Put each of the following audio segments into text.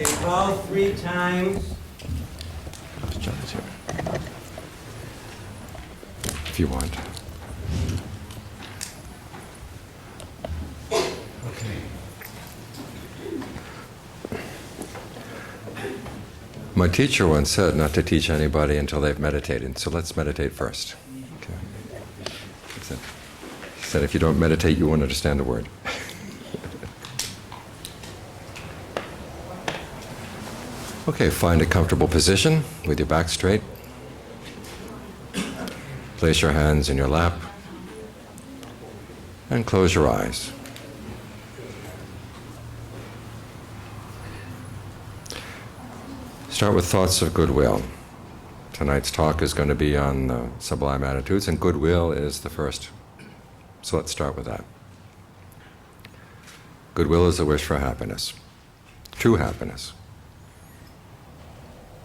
Okay, all 3 times. If you want. Okay. My teacher once said not to teach anybody until they've meditated, so let's meditate first. Okay. He said if you don't meditate, you won't understand the word. Okay, find a comfortable position with your back straight. Place your hands in your lap and close your eyes. Start with thoughts of goodwill. Tonight's talk is going to be on the sublime attitudes, and goodwill is the first. So let's start with that. Goodwill is a wish for happiness, true happiness.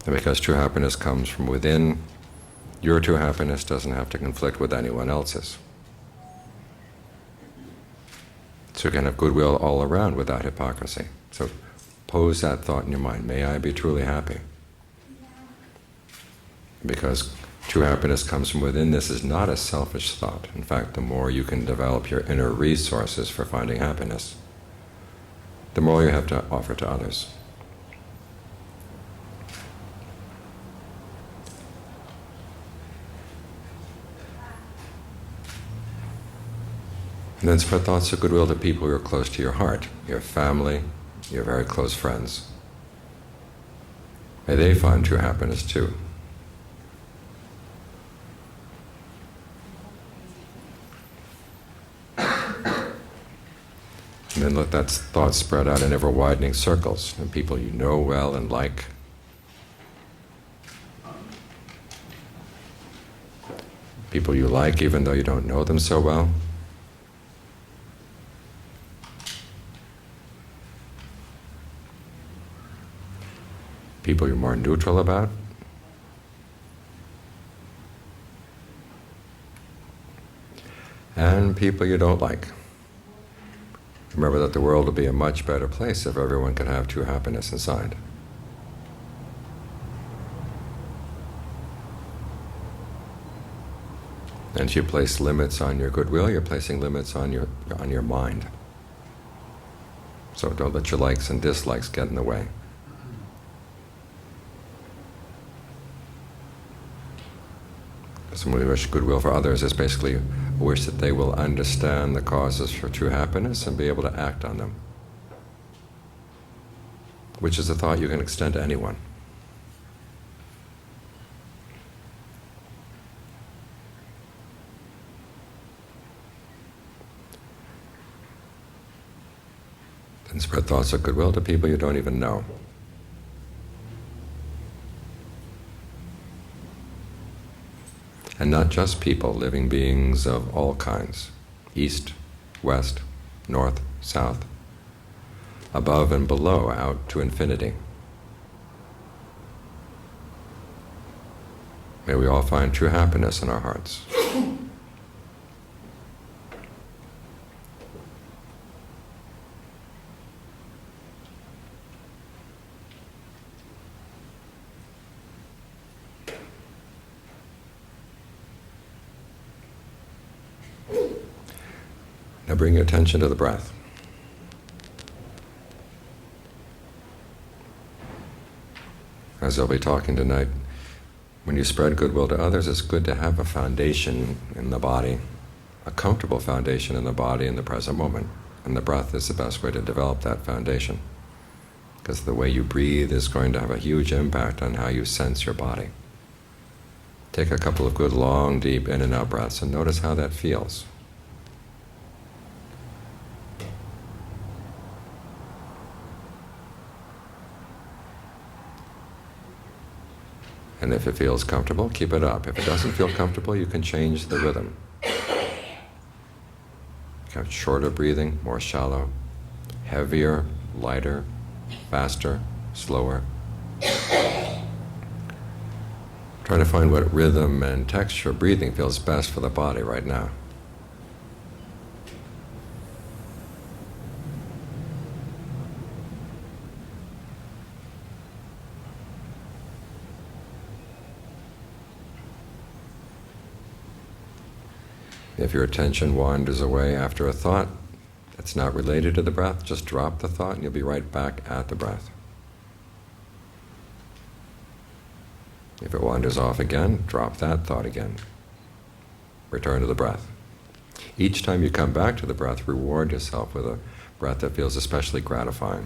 And because true happiness comes from within, your true happiness doesn't have to conflict with anyone else's. So you can have goodwill all around without hypocrisy. So pose that thought in your mind, may I be truly happy? Because true happiness comes from within, this is not a selfish thought. In fact, the more you can develop your inner resources for finding happiness, the more you have to offer to others. And then spread thoughts of goodwill to people who are close to your heart, your family, your very close friends. May they find true happiness too. And then let that thought spread out in ever-widening circles, and people you know well and like. People you like even though you don't know them so well. People you're more neutral about. And people you don't like. Remember that the world would be a much better place if everyone could have true happiness inside. And if you place limits on your goodwill, you're placing limits on your mind. So don't let your likes and dislikes get in the way. When we wish goodwill for others is basically a wish that they will understand the causes for true happiness and be able to act on them, which is a thought you can extend to anyone. Then spread thoughts of goodwill to people you don't even know. And not just people, living beings of all kinds, east, west, north, south, above and below, out to infinity. May we all find true happiness in our hearts. Now bring your attention to the breath. As I'll be talking tonight, when you spread goodwill to others, it's good to have a foundation in the body, a comfortable foundation in the body in the present moment. And the breath is the best way to develop that foundation, because the way you breathe is going to have a huge impact on how you sense your body. Take a couple of good, long, deep in and out breaths and notice how that feels. And if it feels comfortable, keep it up. If it doesn't feel comfortable, you can change the rhythm. Have shorter breathing, more shallow, heavier, lighter, faster, slower. Try to find what rhythm and texture of breathing feels best for the body right now. If your attention wanders away after a thought that's not related to the breath, just drop the thought and you'll be right back at the breath. If it wanders off again, drop that thought again. Return to the breath. Each time you come back to the breath, reward yourself with a breath that feels especially gratifying.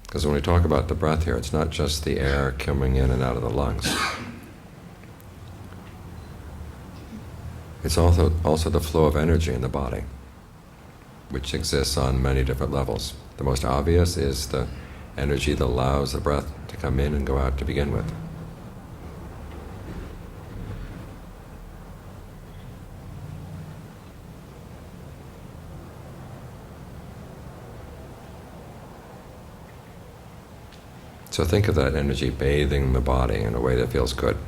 Because when we talk about the breath here, it's not just the air coming in and out of the lungs. It's also the flow of energy in the body, which exists on many different levels. The most obvious is the energy that allows the breath to come in and go out to begin with. So think of that energy bathing the body in a way that feels good.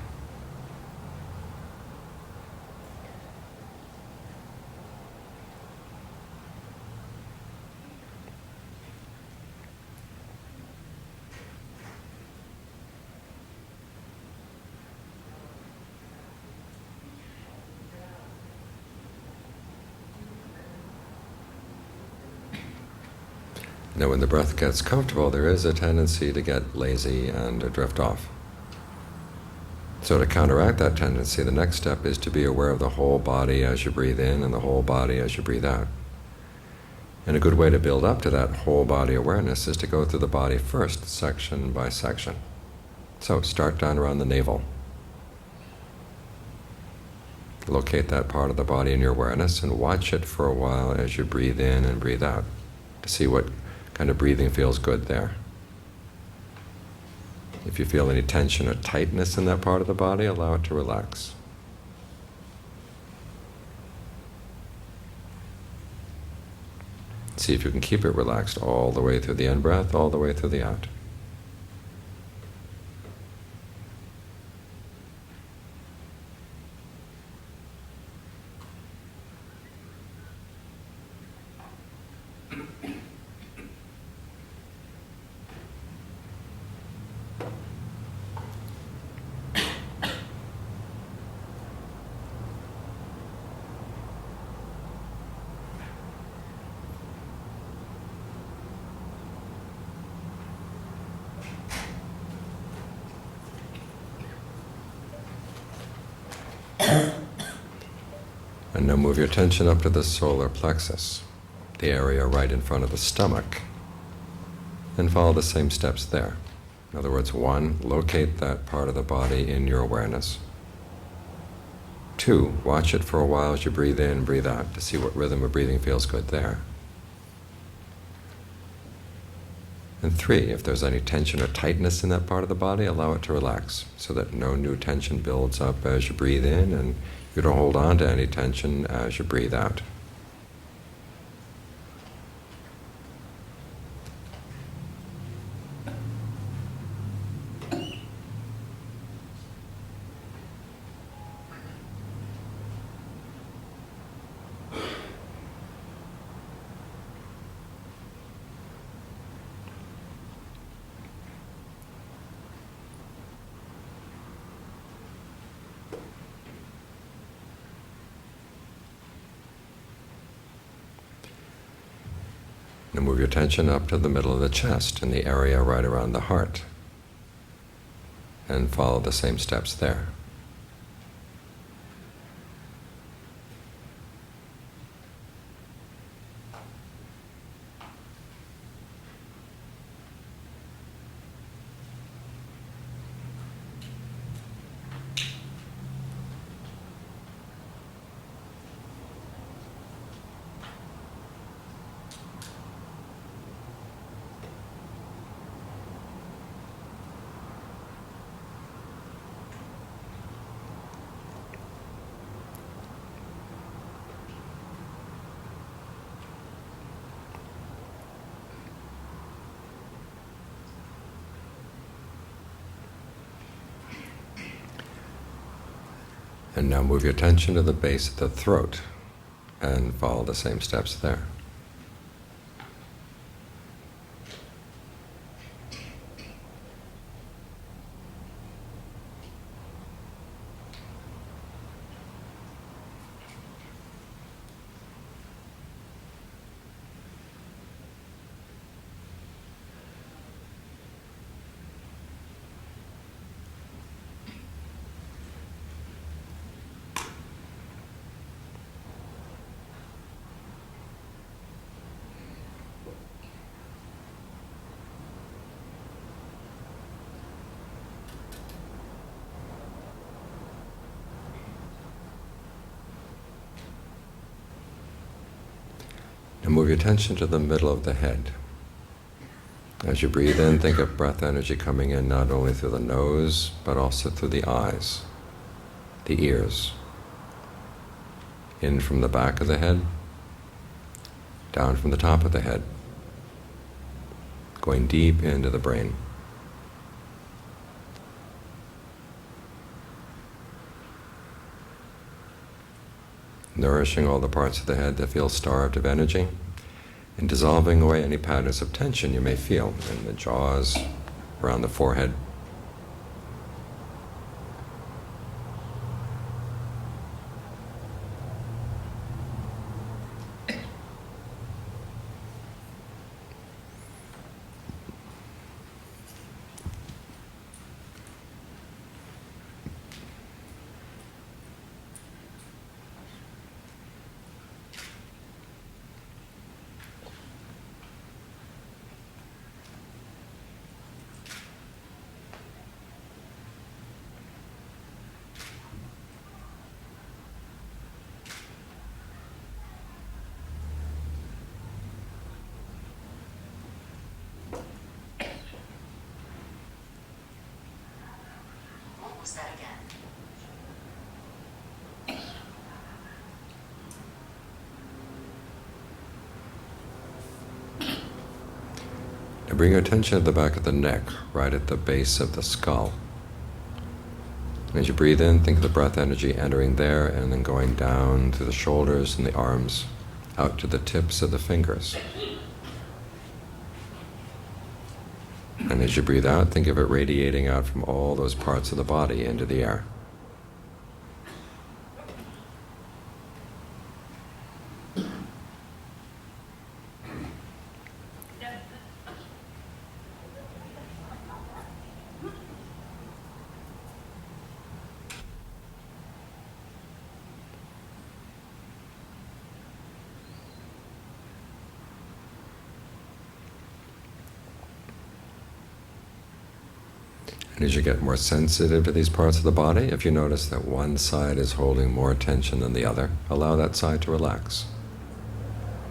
Now when the breath gets comfortable, there is a tendency to get lazy and to drift off. So to counteract that tendency, the next step is to be aware of the whole body as you breathe in and the whole body as you breathe out. And a good way to build up to that whole body awareness is to go through the body first, section by section. So start down around the navel. Locate that part of the body in your awareness and watch it for a while as you breathe in and breathe out to see what kind of breathing feels good there. If you feel any tension or tightness in that part of the body, allow it to relax. See if you can keep it relaxed all the way through the in-breath, all the way through the out. And now move your attention up to the solar plexus, the area right in front of the stomach, and follow the same steps there. In other words, 1, locate that part of the body in your awareness. 2, watch it for a while as you breathe in and breathe out to see what rhythm of breathing feels good there. And 3, if there's any tension or tightness in that part of the body, allow it to relax so that no new tension builds up as you breathe in and you don't hold on to any tension as you breathe out. Now move your attention up to the middle of the chest and the area right around the heart, and follow the same steps there. And now move your attention to the base of the throat and follow the same steps there. And move your attention to the middle of the head. As you breathe in, think of breath energy coming in not only through the nose, but also through the eyes, the ears. In from the back of the head, down from the top of the head, going deep into the brain. Nourishing all the parts of the head that feel starved of energy, and dissolving away any patterns of tension you may feel in the jaws, around the forehead. That again. Now bring your attention to the back of the neck, right at the base of the skull. As you breathe in, think of the breath energy entering there and then going down through the shoulders and the arms, out to the tips of the fingers. And as you breathe out, think of it radiating out from all those parts of the body into the air. And as you get more sensitive to these parts of the body, if you notice that one side is holding more attention than the other, allow that side to relax.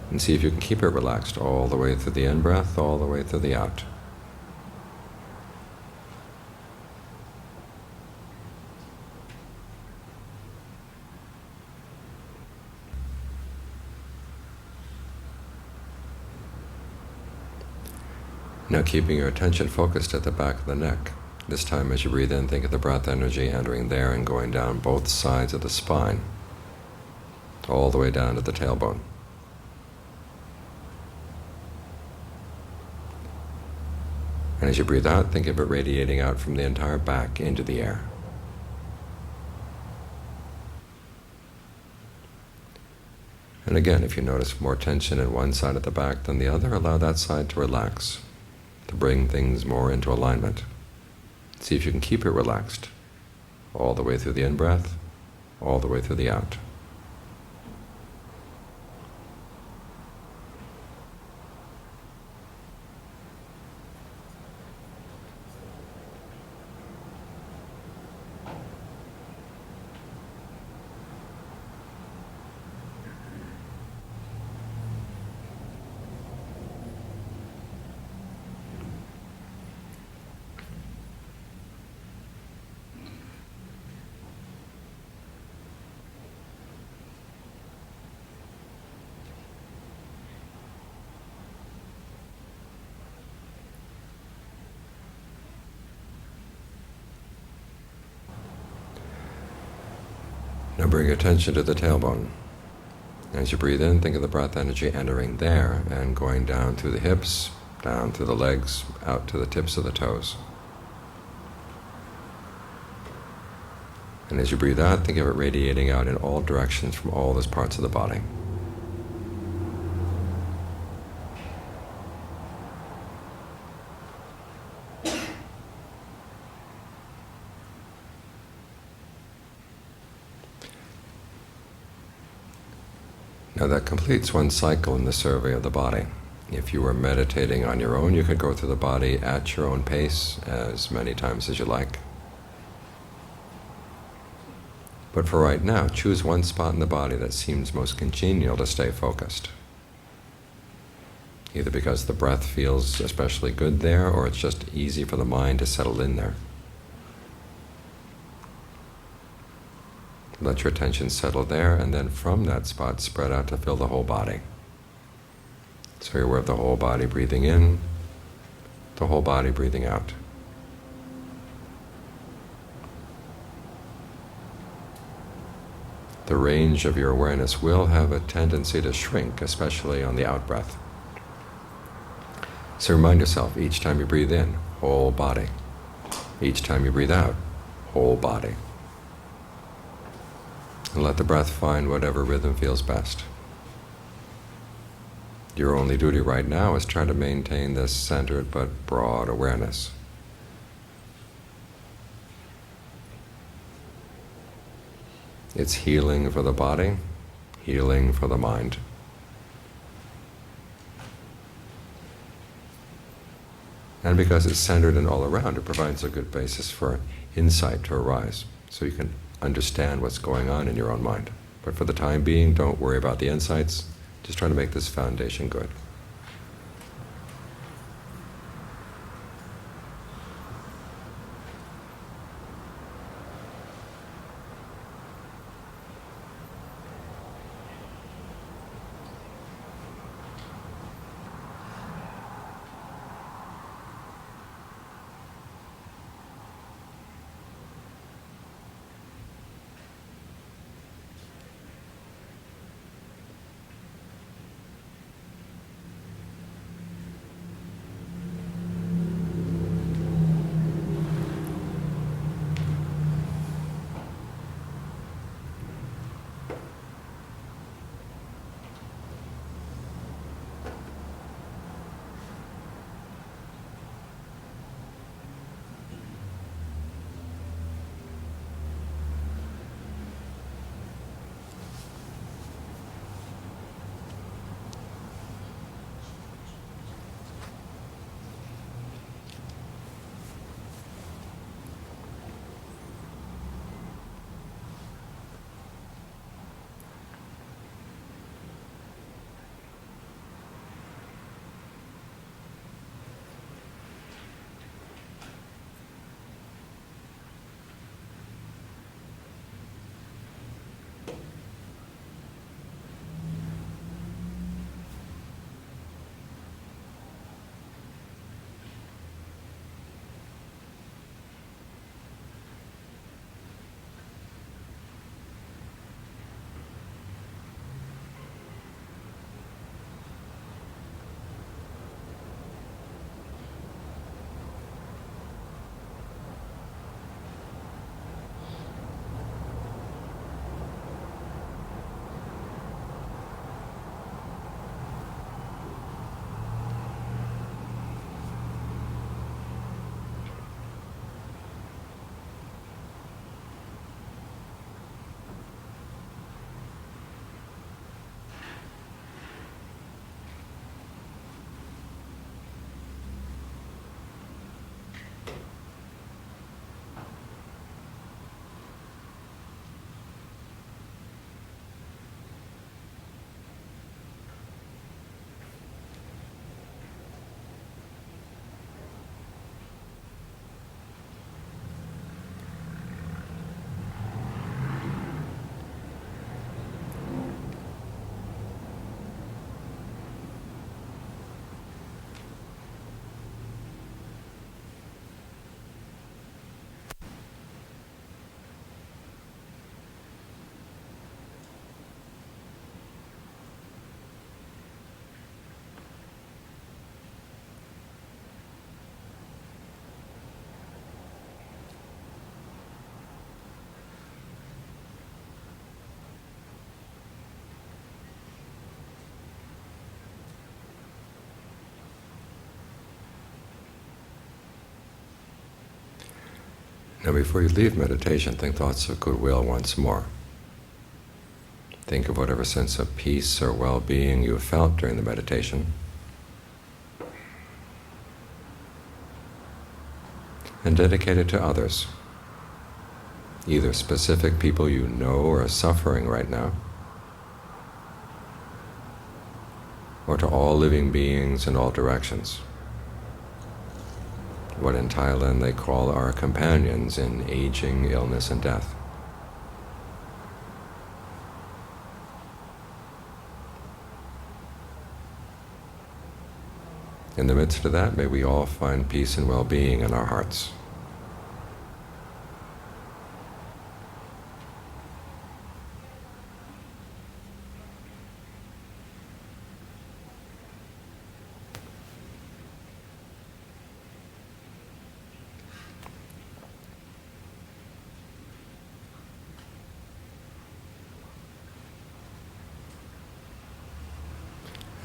And see if you can keep it relaxed all the way through the in-breath, all the way through the out. Now keeping your attention focused at the back of the neck. This time as you breathe in, think of the breath energy entering there and going down both sides of the spine, all the way down to the tailbone. And as you breathe out, think of it radiating out from the entire back into the air. And again, if you notice more tension in one side of the back than the other, allow that side to relax, to bring things more into alignment. See if you can keep it relaxed, all the way through the in-breath, all the way through the out. Now bring your attention to the tailbone. As you breathe in, think of the breath energy entering there and going down through the hips, down through the legs, out to the tips of the toes. And as you breathe out, think of it radiating out in all directions from all those parts of the body. Now that completes one cycle in the survey of the body. If you were meditating on your own, you could go through the body at your own pace as many times as you like. But for right now, choose one spot in the body that seems most congenial to stay focused. either because the breath feels especially good there, or it's just easy for the mind to settle in there. Let your attention settle there, and then from that spot spread out to fill the whole body. So you're aware of the whole body breathing in, the whole body breathing out. The range of your awareness will have a tendency to shrink, especially on the out-breath. So remind yourself, each time you breathe in, whole body. Each time you breathe out, whole body. And let the breath find whatever rhythm feels best. Your only duty right now is try to maintain this centered but broad awareness. It's healing for the body, healing for the mind. And because it's centered and all around, it provides a good basis for insight to arise, so you can understand what's going on in your own mind. But for the time being, don't worry about the insights. Just try to make this foundation good. Now before you leave meditation, think thoughts of goodwill once more. Think of whatever sense of peace or well-being you felt during the meditation. And dedicate it to others, either specific people you know are suffering right now, or to all living beings in all directions. What in Thailand they call our companions in aging, illness, and death. In the midst of that, may we all find peace and well-being in our hearts.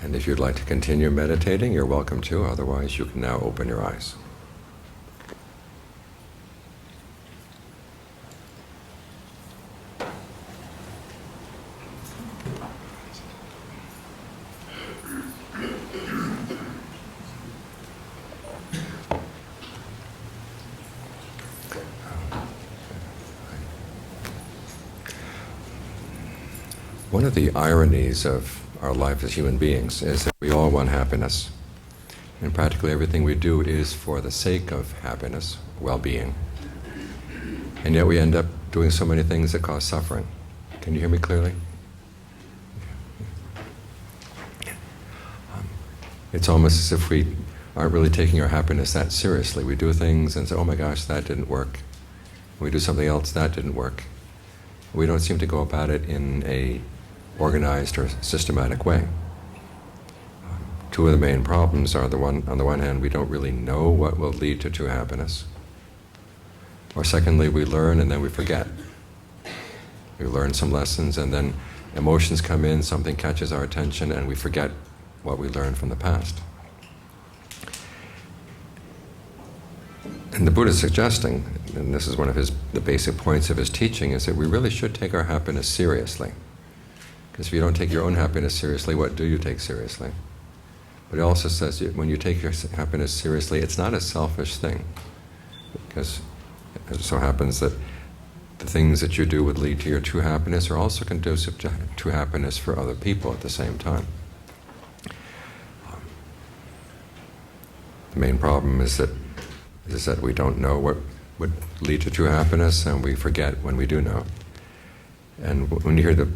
And if you'd like to continue meditating, you're welcome to. Otherwise, you can now open your eyes. One of the ironies of our life as human beings is that we all want happiness. And practically everything we do is for the sake of happiness, well-being. And yet we end up doing so many things that cause suffering. Can you hear me clearly? It's almost as if we aren't really taking our happiness that seriously. We do things and say, oh my gosh, that didn't work. We do something else, that didn't work. We don't seem to go about it in a organized or systematic way. Two of the main problems are on the one hand, we don't really know what will lead to true happiness. Or secondly, we learn and then we forget. We learn some lessons and then emotions come in, something catches our attention, and we forget what we learned from the past. And the Buddha is suggesting, and this is one of the basic points of his teaching, is that we really should take our happiness seriously. Because if you don't take your own happiness seriously, what do you take seriously? But he also says that when you take your happiness seriously, it's not a selfish thing. Because it so happens that the things that you do would lead to your true happiness are also conducive to true happiness for other people at the same time. The main problem is that we don't know what would lead to true happiness, and we forget when we do know. And when you hear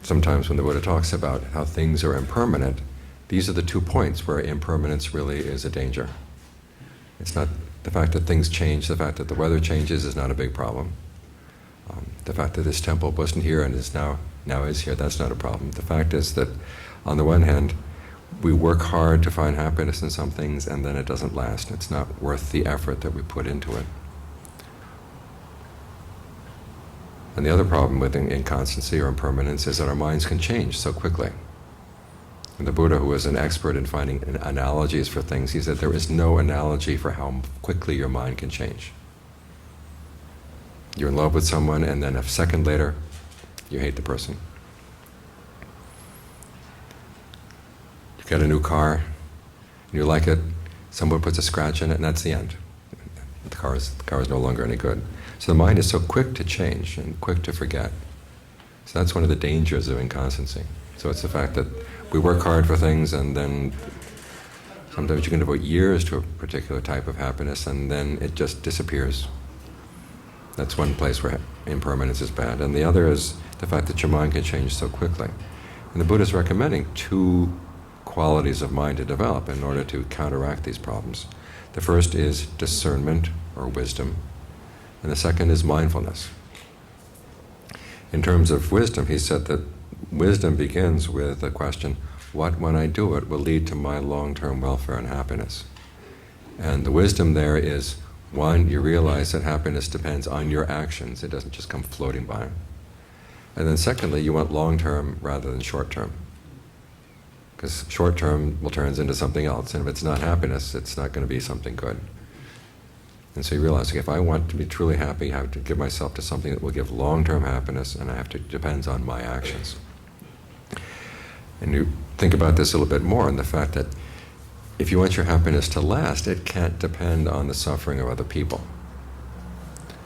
sometimes when the Buddha talks about how things are impermanent, these are the 2 points where impermanence really is a danger. It's not the fact that things change, the fact that the weather changes is not a big problem. The fact that this temple wasn't here and is now is here, that's not a problem. The fact is that on the one hand, we work hard to find happiness in some things and then it doesn't last. It's not worth the effort that we put into it. And the other problem with inconstancy or impermanence is that our minds can change so quickly. And the Buddha, who was an expert in finding analogies for things, he said there is no analogy for how quickly your mind can change. You're in love with someone and then a second later, you hate the person. You get a new car, and you like it, someone puts a scratch in it, and that's the end. The car is no longer any good. So the mind is so quick to change and quick to forget. So that's one of the dangers of inconstancy. So it's the fact that we work hard for things and then sometimes you can devote years to a particular type of happiness and then it just disappears. That's one place where impermanence is bad. And the other is the fact that your mind can change so quickly. And the Buddha is recommending 2 qualities of mind to develop in order to counteract these problems. The first is discernment or wisdom, and the second is mindfulness. In terms of wisdom, he said that wisdom begins with the question, what when I do it will lead to my long-term welfare and happiness? And the wisdom there is, one, you realize that happiness depends on your actions, it doesn't just come floating by. And then secondly, you want long-term rather than short-term. Because short-term will turn into something else, and if it's not happiness, it's not going to be something good. And so you realize, if I want to be truly happy, I have to give myself to something that will give long-term happiness, and it depends on my actions. And you think about this a little bit more, and the fact that if you want your happiness to last, it can't depend on the suffering of other people.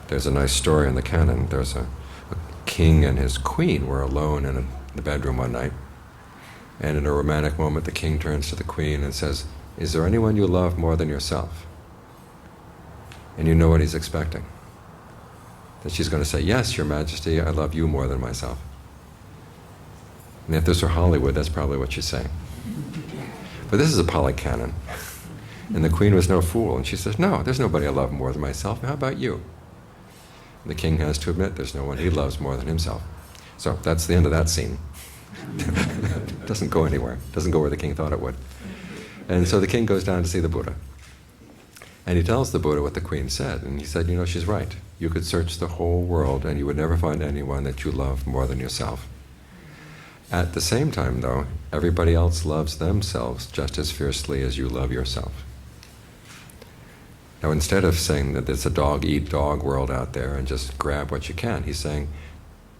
There's a nice story in the canon. There's a king and his queen were alone in the bedroom one night. And in a romantic moment, the king turns to the queen and says, "Is there anyone you love more than yourself?" And you know what he's expecting. That she's going to say, "Yes, Your Majesty, I love you more than myself." And if this were Hollywood, that's probably what she's saying. But this is a polycanon. And the queen was no fool. And she says, "No, there's nobody I love more than myself. How about you?" And the king has to admit there's no one he loves more than himself. So that's the end of that scene. It doesn't go anywhere. It doesn't go where the king thought it would. And so the king goes down to see the Buddha. And he tells the Buddha what the queen said. And he said, "You know, she's right. You could search the whole world and you would never find anyone that you love more than yourself. At the same time, though, everybody else loves themselves just as fiercely as you love yourself." Now, instead of saying that it's a dog-eat-dog world out there and just grab what you can, he's saying,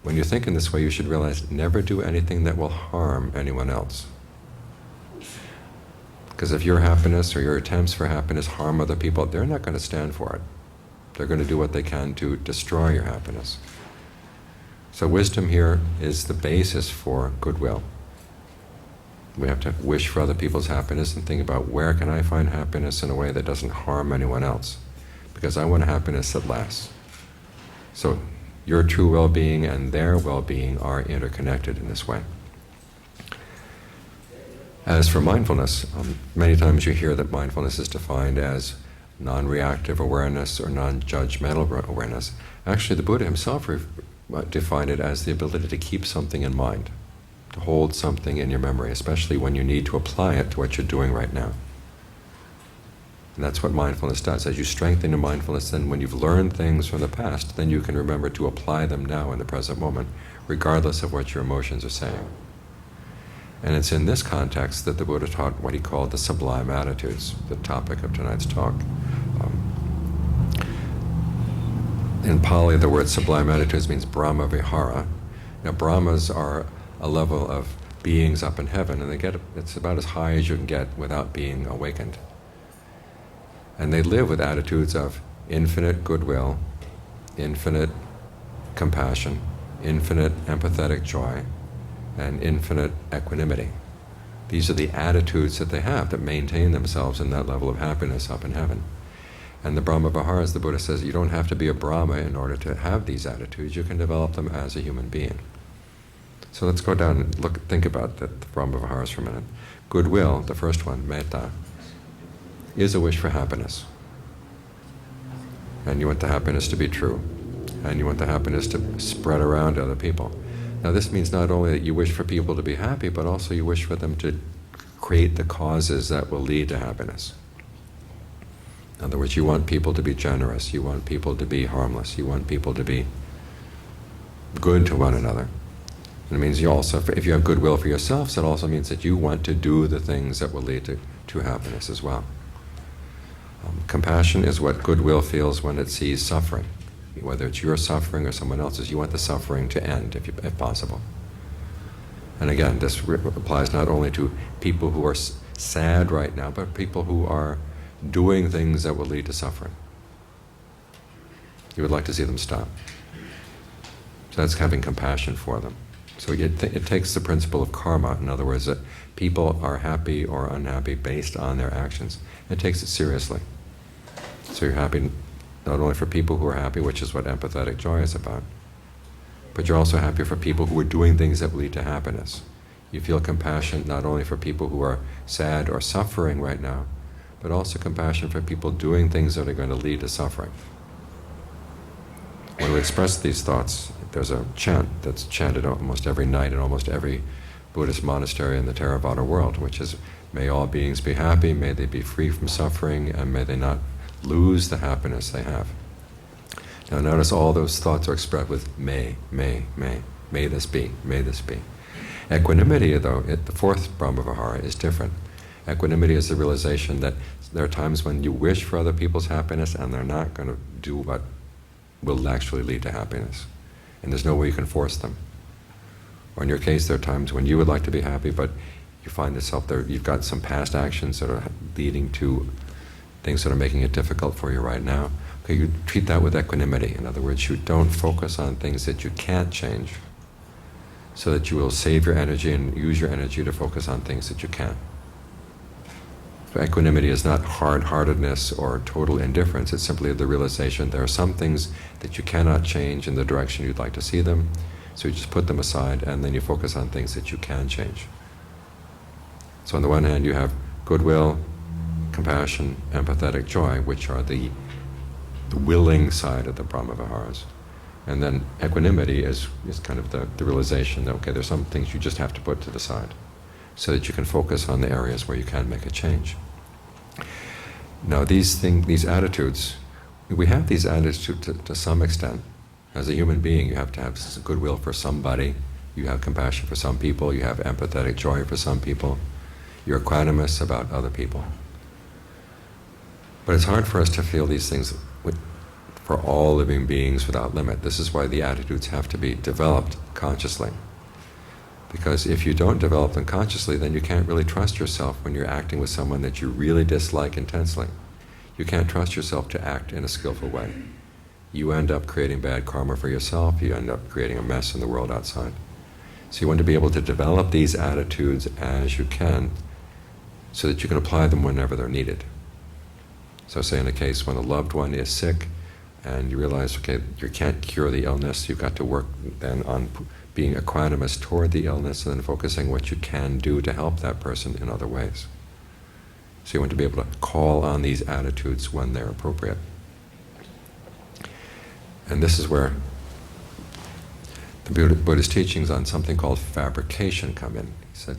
when you think in this way, you should realize never do anything that will harm anyone else. Because if your happiness or your attempts for happiness harm other people, they're not going to stand for it. They're going to do what they can to destroy your happiness. So wisdom here is the basis for goodwill. We have to wish for other people's happiness and think about where can I find happiness in a way that doesn't harm anyone else, because I want happiness that lasts. So your true well-being and their well-being are interconnected in this way. As for mindfulness, many times you hear that mindfulness is defined as non-reactive awareness or non-judgmental awareness. Actually, the Buddha himself defined it as the ability to keep something in mind, to hold something in your memory, especially when you need to apply it to what you're doing right now. And that's what mindfulness does. As you strengthen your mindfulness, then when you've learned things from the past, then you can remember to apply them now in the present moment, regardless of what your emotions are saying. And it's in this context that the Buddha taught what he called the sublime attitudes, the topic of tonight's talk. In Pali, the word sublime attitudes means Brahma Vihara. Now, Brahmas are a level of beings up in heaven, and it's about as high as you can get without being awakened. And they live with attitudes of infinite goodwill, infinite compassion, infinite empathetic joy, and infinite equanimity. These are the attitudes that they have that maintain themselves in that level of happiness up in heaven. And the Brahma Viharas, the Buddha says, you don't have to be a Brahma in order to have these attitudes. You can develop them as a human being. So let's go down and think about the Brahma Viharas for a minute. Goodwill, the first one, metta, is a wish for happiness. And you want the happiness to be true. And you want the happiness to spread around to other people. Now this means not only that you wish for people to be happy, but also you wish for them to create the causes that will lead to happiness. In other words, you want people to be generous, you want people to be harmless, you want people to be good to one another. And it means you also, if you have goodwill for yourselves, it also means that you want to do the things that will lead to happiness as well. Compassion is what goodwill feels when it sees suffering. Whether it's your suffering or someone else's, you want the suffering to end if possible. And again, this applies not only to people who are sad right now, but people who are doing things that will lead to suffering. You would like to see them stop. So that's having compassion for them. So it takes the principle of karma, in other words, that people are happy or unhappy based on their actions. It takes it seriously. So you're happy not only for people who are happy, which is what empathetic joy is about, but you're also happy for people who are doing things that lead to happiness. You feel compassion not only for people who are sad or suffering right now, but also compassion for people doing things that are going to lead to suffering. When we express these thoughts, there's a chant that's chanted almost every night in almost every Buddhist monastery in the Theravada world, which is, may all beings be happy, may they be free from suffering, and may they not lose the happiness they have. Now notice all those thoughts are expressed with may this be, may this be. Equanimity, though, the fourth Brahma Vihara, is different. Equanimity is the realization that there are times when you wish for other people's happiness and they're not going to do what will actually lead to happiness. And there's no way you can force them. Or in your case, there are times when you would like to be happy, but you find yourself there, you've got some past actions that are leading to things that are making it difficult for you right now. Okay, you treat that with equanimity. In other words, you don't focus on things that you can't change. so that you will save your energy and use your energy to focus on things that you can. So equanimity is not hard-heartedness or total indifference. It's simply the realization there are some things that you cannot change in the direction you'd like to see them, so you just put them aside and then you focus on things that you can change. So on the one hand you have goodwill, compassion, empathetic joy, which are the willing side of the Brahmaviharas. And then equanimity is kind of the realization that, okay, there's some things you just have to put to the side so that you can focus on the areas where you can make a change. Now these attitudes, we have these attitudes to some extent. As a human being, you have to have goodwill for somebody, you have compassion for some people, you have empathetic joy for some people, you're equanimous about other people. But it's hard for us to feel these things for all living beings without limit. This is why the attitudes have to be developed consciously. Because if you don't develop them consciously, then you can't really trust yourself when you're acting with someone that you really dislike intensely. You can't trust yourself to act in a skillful way. You end up creating bad karma for yourself, you end up creating a mess in the world outside. So you want to be able to develop these attitudes as you can, so that you can apply them whenever they're needed. So say in a case when a loved one is sick, and you realize, okay, you can't cure the illness, you've got to work then on being equanimous toward the illness and then focusing what you can do to help that person in other ways. So you want to be able to call on these attitudes when they're appropriate. And this is where the Buddha's teachings on something called fabrication come in. He said,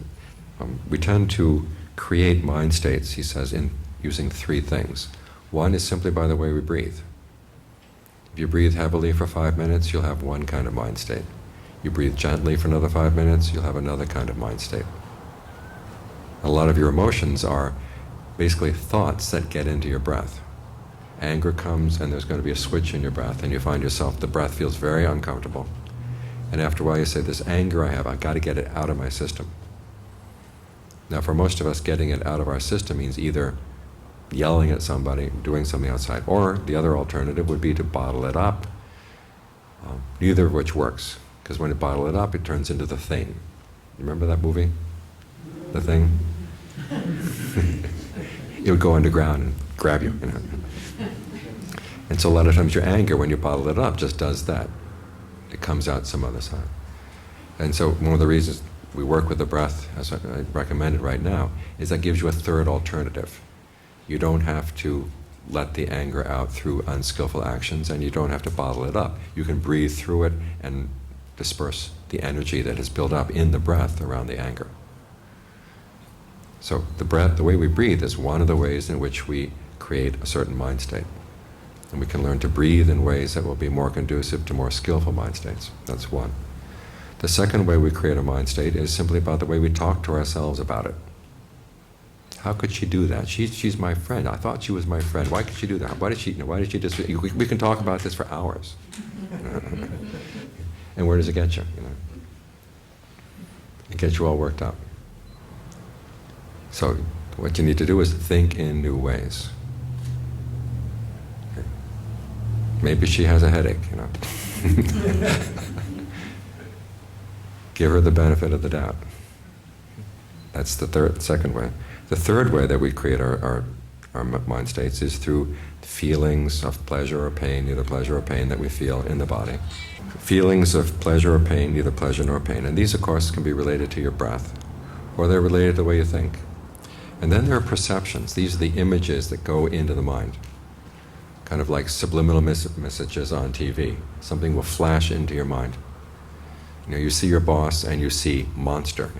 we tend to create mind states, he says, in using three things. One is simply by the way we breathe. If you breathe heavily for 5 minutes, you'll have one kind of mind state. You breathe gently for another 5 minutes, you'll have another kind of mind state. A lot of your emotions are basically thoughts that get into your breath. Anger comes and there's going to be a switch in your breath and you find yourself, the breath feels very uncomfortable. And after a while you say, this anger I have, I've got to get it out of my system. Now for most of us, getting it out of our system means either yelling at somebody, doing something outside, or the other alternative would be to bottle it up, neither of which works. Because when you bottle it up, it turns into The Thing. You remember that movie? The Thing? It would go underground and grab you, And so a lot of times your anger, when you bottle it up, just does that. It comes out some other side. And so one of the reasons we work with the breath, as I recommend it right now, is that gives you a third alternative. You don't have to let the anger out through unskillful actions, and you don't have to bottle it up. You can breathe through it and disperse the energy that is built up in the breath around the anger. So the breath, the way we breathe, is one of the ways in which we create a certain mind state. And we can learn to breathe in ways that will be more conducive to more skillful mind states. That's one. The second way we create a mind state is simply about the way we talk to ourselves about it. How could she do that? She's my friend. I thought she was my friend. Why could she do that? Why did she just... We can talk about this for hours. And where does it get you? It gets you all worked up. So what you need to do is think in new ways. Maybe she has a headache, Give her the benefit of the doubt. That's the second way. The third way that we create our mind states is through feelings of pleasure or pain, either pleasure or pain that we feel in the body. Feelings of pleasure or pain, neither pleasure nor pain. And these, of course, can be related to your breath, or they're related to the way you think. And then there are perceptions. These are the images that go into the mind. Kind of like subliminal messages on TV. Something will flash into your mind. You see your boss and you see monster,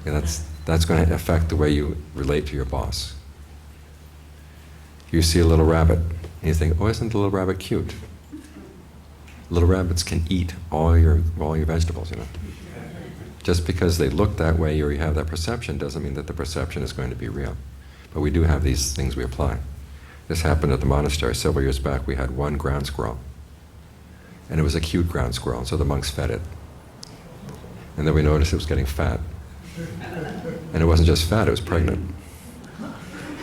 That's going to affect the way you relate to your boss. You see a little rabbit and you think, oh, isn't the little rabbit cute? Little rabbits can eat all your vegetables, Just because they look that way or you have that perception doesn't mean that the perception is going to be real. But we do have these things we apply. This happened at the monastery several years back. We had one ground squirrel. And it was a cute ground squirrel, so the monks fed it. And then we noticed it was getting fat. And it wasn't just fat, it was pregnant.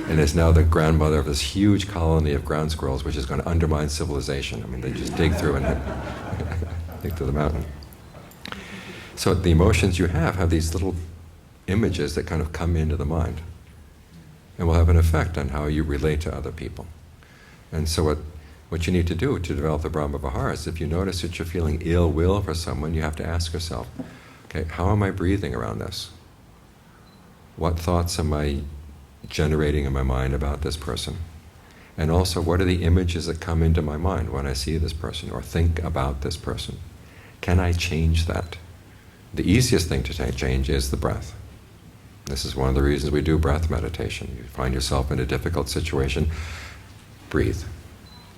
And it's now the grandmother of this huge colony of ground squirrels, which is going to undermine civilization. I mean, they just dig through and dig through the mountain. So the emotions you have these little images that kind of come into the mind and will have an effect on how you relate to other people. And so what you need to do to develop the Brahma Viharas, if you notice that you're feeling ill will for someone, you have to ask yourself, okay, how am I breathing around this? What thoughts am I generating in my mind about this person? And also, what are the images that come into my mind when I see this person or think about this person? Can I change that? The easiest thing to change is the breath. This is one of the reasons we do breath meditation. You find yourself in a difficult situation, breathe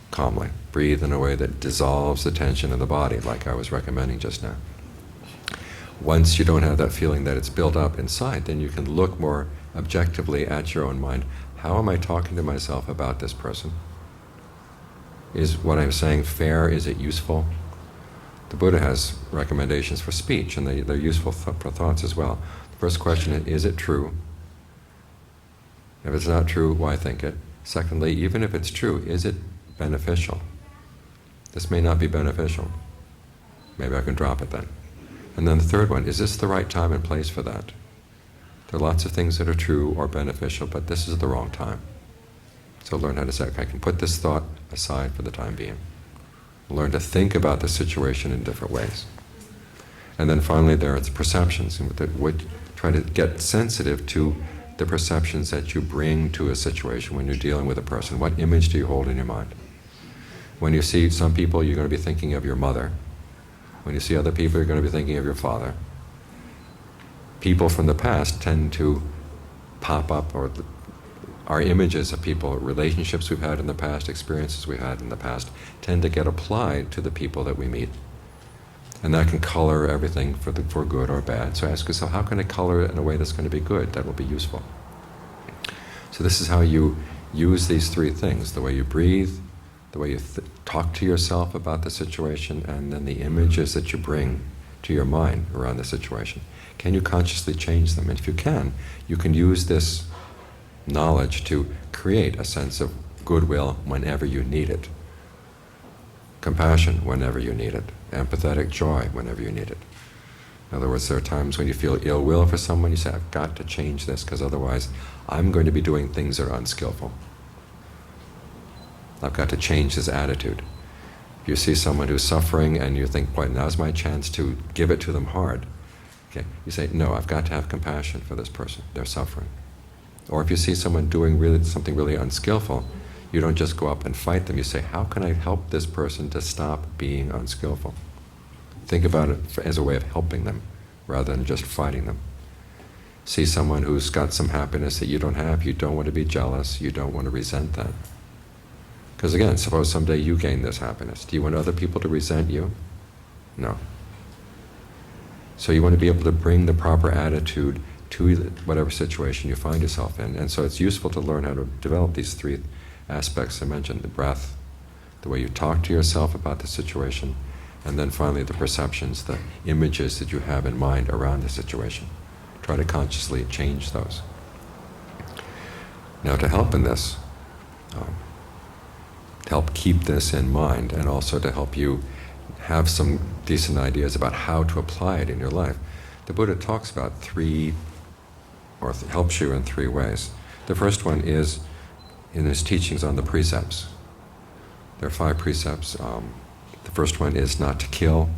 calmly. Breathe in a way that dissolves the tension in the body, like I was recommending just now. Once you don't have that feeling that it's built up inside, then you can look more objectively at your own mind. How am I talking to myself about this person? Is what I'm saying fair? Is it useful? The Buddha has recommendations for speech, and they're useful for thoughts as well. The first question is it true? If it's not true, why think it? Secondly, even if it's true, is it beneficial? This may not be beneficial. Maybe I can drop it then. And then the third one, is this the right time and place for that? There are lots of things that are true or beneficial, but this is the wrong time. So learn how to say, okay, I can put this thought aside for the time being. Learn to think about the situation in different ways. And then finally there are its perceptions. Try to get sensitive to the perceptions that you bring to a situation when you're dealing with a person. What image do you hold in your mind? When you see some people, you're going to be thinking of your mother. When you see other people, you're going to be thinking of your father. People from the past tend to pop up, or our images of people, relationships we've had in the past, experiences we've had in the past, tend to get applied to the people that we meet. And that can color everything for good or bad. So ask yourself, how can I color it in a way that's going to be good, that will be useful? So this is how you use these three things: the way you breathe, the way you talk to yourself about the situation, and then the images that you bring to your mind around the situation. Can you consciously change them? And if you can use this knowledge to create a sense of goodwill whenever you need it, compassion whenever you need it, empathetic joy whenever you need it. In other words, there are times when you feel ill will for someone, you say, I've got to change this, because otherwise I'm going to be doing things that are unskillful. I've got to change this attitude. If you see someone who's suffering and you think, boy, now's my chance to give it to them hard, okay, you say, no, I've got to have compassion for this person, they're suffering. Or if you see someone doing something really unskillful, you don't just go up and fight them, you say, how can I help this person to stop being unskillful? Think about it as a way of helping them, rather than just fighting them. See someone who's got some happiness that you don't have, you don't want to be jealous, you don't want to resent that. Because again, suppose someday you gain this happiness. Do you want other people to resent you? No. So you want to be able to bring the proper attitude to whatever situation you find yourself in. And so it's useful to learn how to develop these three aspects I mentioned: the breath, the way you talk to yourself about the situation, and then finally the perceptions, the images that you have in mind around the situation. Try to consciously change those. Now to help in this, to help keep this in mind, and also to help you have some decent ideas about how to apply it in your life, the Buddha talks about three, or helps you in three ways. The first one is in his teachings on the precepts. There are 5 precepts. The first one is not to kill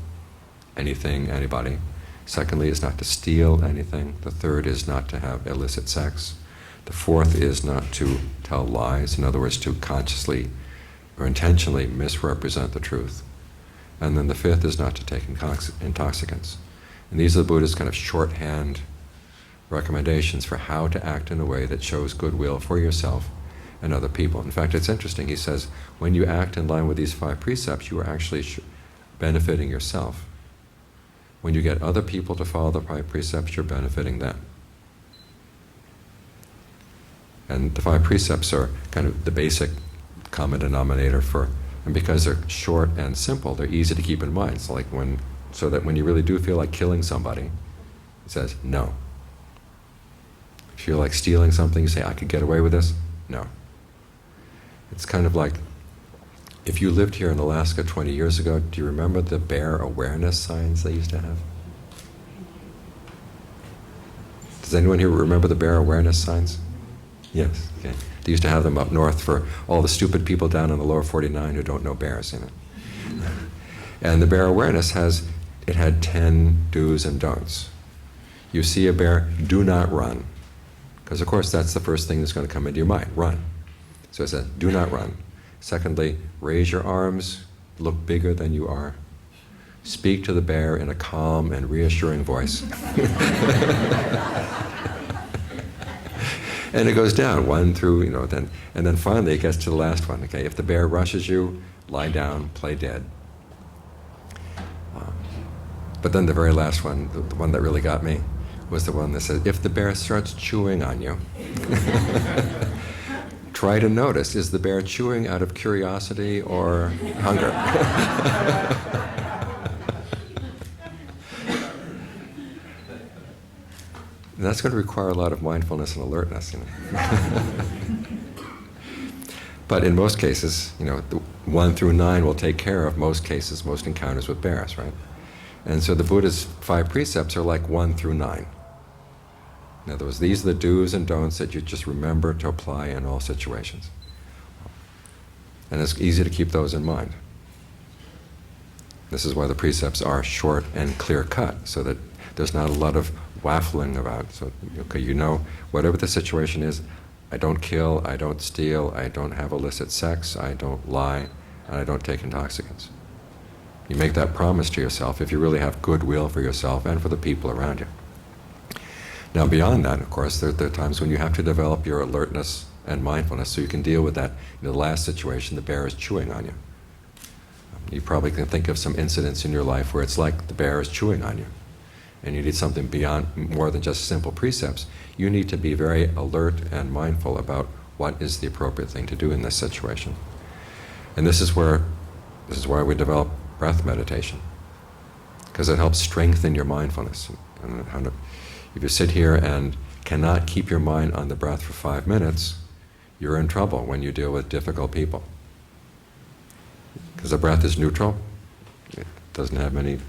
anything, anybody. Secondly is not to steal anything. The third is not to have illicit sex. The fourth is not to tell lies, in other words, to consciously or intentionally misrepresent the truth. And then the fifth is not to take intoxicants. And these are the Buddha's kind of shorthand recommendations for how to act in a way that shows goodwill for yourself and other people. In fact, it's interesting, he says, when you act in line with these 5 precepts, you are actually benefiting yourself. When you get other people to follow the 5 precepts, you're benefiting them. And the 5 precepts are kind of the basic common denominator for, and because they're short and simple, they're easy to keep in mind. So so that when you really do feel like killing somebody, it says, no. If you feel like stealing something, you say, I could get away with this? No. It's kind of like, if you lived here in Alaska 20 years ago, do you remember the bear awareness signs they used to have? Does anyone here remember the bear awareness signs? Yes, okay. They used to have them up north for all the stupid people down in the lower 49 who don't know bears, And the bear awareness had 10 do's and don'ts. You see a bear, do not run. Because of course that's the first thing that's going to come into your mind, run. So it says, do not run. Secondly, raise your arms, look bigger than you are. Speak to the bear in a calm and reassuring voice. And it goes down, 1 through, and then finally it gets to the last one, okay? If the bear rushes you, lie down, play dead. But then the very last one, the one that really got me, was the one that says, if the bear starts chewing on you, try to notice, is the bear chewing out of curiosity or hunger? And that's going to require a lot of mindfulness and alertness. But in most cases, the 1 through 9 will take care of most cases, most encounters with bears, right? And so the Buddha's 5 precepts are like 1 through 9. In other words, these are the do's and don'ts that you just remember to apply in all situations. And it's easy to keep those in mind. This is why the precepts are short and clear-cut, so that there's not a lot of waffling about. So, okay, whatever the situation is, I don't kill, I don't steal, I don't have illicit sex, I don't lie, and I don't take intoxicants. You make that promise to yourself if you really have goodwill for yourself and for the people around you. Now beyond that, of course, there are times when you have to develop your alertness and mindfulness so you can deal with that. In the last situation, the bear is chewing on you. You probably can think of some incidents in your life where it's like the bear is chewing on you. And you need something beyond, more than just simple precepts. You need to be very alert and mindful about what is the appropriate thing to do in this situation. And this is why we develop breath meditation, because it helps strengthen your mindfulness. And if you sit here and cannot keep your mind on the breath for 5 minutes, you're in trouble when you deal with difficult people. Because the breath is neutral. It doesn't have many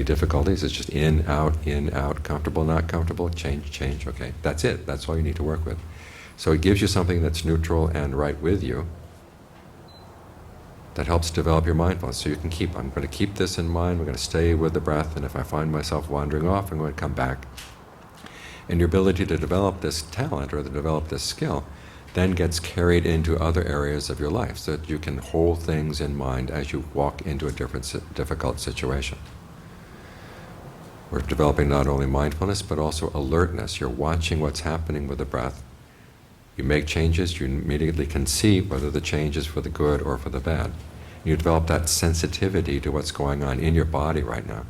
difficulties. It's just in, out, comfortable, not comfortable, change, okay. That's it. That's all you need to work with. So it gives you something that's neutral and right with you that helps develop your mindfulness. So you can I'm going to keep this in mind, we're going to stay with the breath, and if I find myself wandering off, I'm going to come back. And your ability to develop this talent or to develop this skill then gets carried into other areas of your life so that you can hold things in mind as you walk into a difficult situation. We're developing not only mindfulness but also alertness. You're watching what's happening with the breath. You make changes, you immediately can see whether the change is for the good or for the bad. You develop that sensitivity to what's going on in your body right now.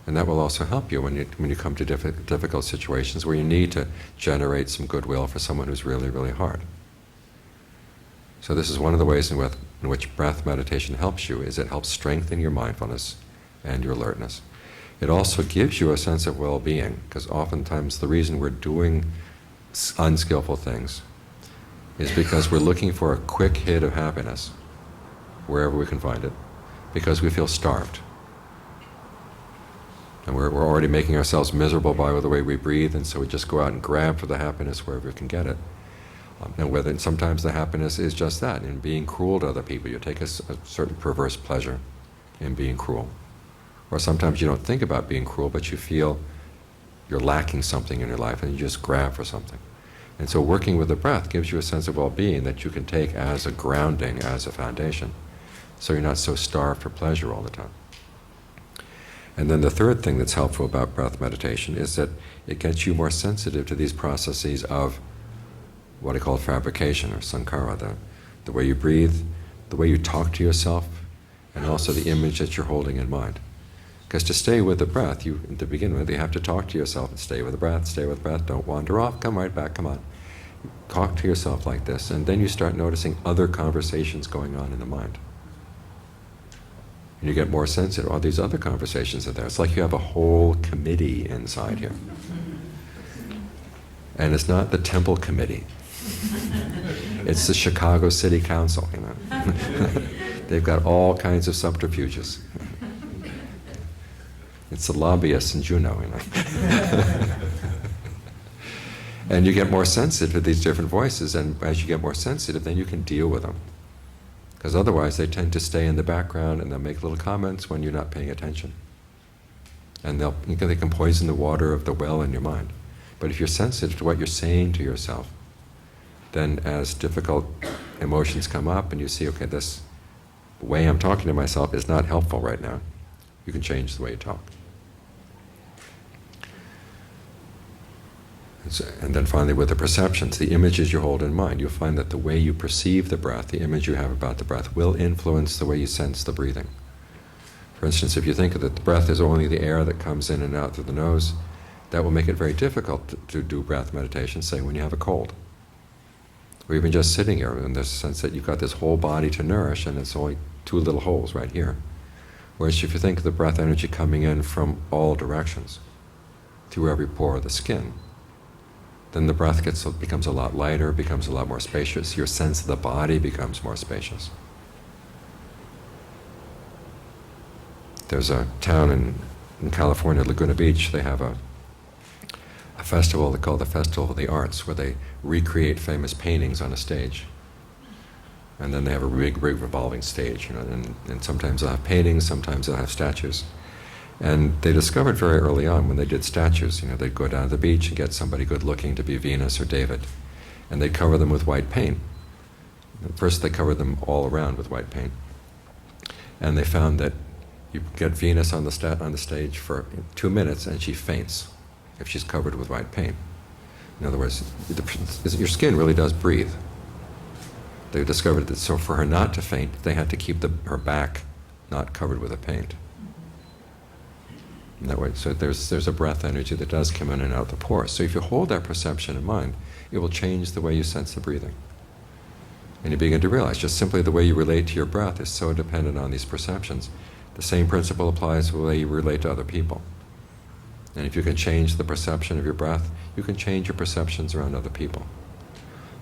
And that will also help you when you come to difficult situations where you need to generate some goodwill for someone who's really, really hard. So this is one of the ways in which breath meditation helps you, is it helps strengthen your mindfulness and your alertness. It also gives you a sense of well-being, because oftentimes the reason we're doing unskillful things is because we're looking for a quick hit of happiness wherever we can find it, because we feel starved. And we're already making ourselves miserable by the way we breathe, and so we just go out and grab for the happiness wherever we can get it. And sometimes the happiness is just that, in being cruel to other people. You take a certain perverse pleasure in being cruel. Or sometimes you don't think about being cruel, but you feel you're lacking something in your life and you just grab for something. And so working with the breath gives you a sense of well-being that you can take as a grounding, as a foundation, so you're not so starved for pleasure all the time. And then the third thing that's helpful about breath meditation is that it gets you more sensitive to these processes of what I call fabrication, or sankhara, the way you breathe, the way you talk to yourself, and also the image that you're holding in mind. Because to stay with the breath, to begin with, you have to talk to yourself and stay with the breath, don't wander off, come right back, come on. Talk to yourself like this, and then you start noticing other conversations going on in the mind. And you get more sensitive, all these other conversations are there. It's like you have a whole committee inside here. And it's not the temple committee. It's the Chicago City Council, They've got all kinds of subterfuges. It's the lobbyists in Juneau, you know. And you get more sensitive to these different voices, and as you get more sensitive, then you can deal with them. Because otherwise they tend to stay in the background and they'll make little comments when you're not paying attention. And they can poison the water of the well in your mind. But if you're sensitive to what you're saying to yourself, then as difficult emotions come up and you see, okay, this way I'm talking to myself is not helpful right now, you can change the way you talk. And then finally, with the perceptions, the images you hold in mind, you'll find that the way you perceive the breath, the image you have about the breath, will influence the way you sense the breathing. For instance, if you think that the breath is only the air that comes in and out through the nose, that will make it very difficult to do breath meditation, say when you have a cold. Or even just sitting here, and there's a sense that you've got this whole body to nourish, and it's only two little holes right here. Whereas if you think of the breath energy coming in from all directions, through every pore of the skin, then the breath becomes a lot lighter, becomes a lot more spacious. Your sense of the body becomes more spacious. There's a town in California, Laguna Beach, they have a festival they call the Festival of the Arts, where they recreate famous paintings on a stage. And then they have a big revolving stage, you know, and sometimes they'll have paintings, sometimes they'll have statues. And they discovered very early on when they did statues, you know, they'd go down to the beach and get somebody good looking to be Venus or David, and they'd cover them with white paint. First they covered them all around with white paint. And they found that you get Venus on the stage for 2 minutes and she faints if she's covered with white paint. In other words, your skin really does breathe. They discovered that so for her not to faint, they had to keep her back not covered with a paint. In that way, so there's a breath energy that does come in and out the pores. So if you hold that perception in mind, it will change the way you sense the breathing. And you begin to realize just simply the way you relate to your breath is so dependent on these perceptions. The same principle applies to the way you relate to other people. And if you can change the perception of your breath, you can change your perceptions around other people.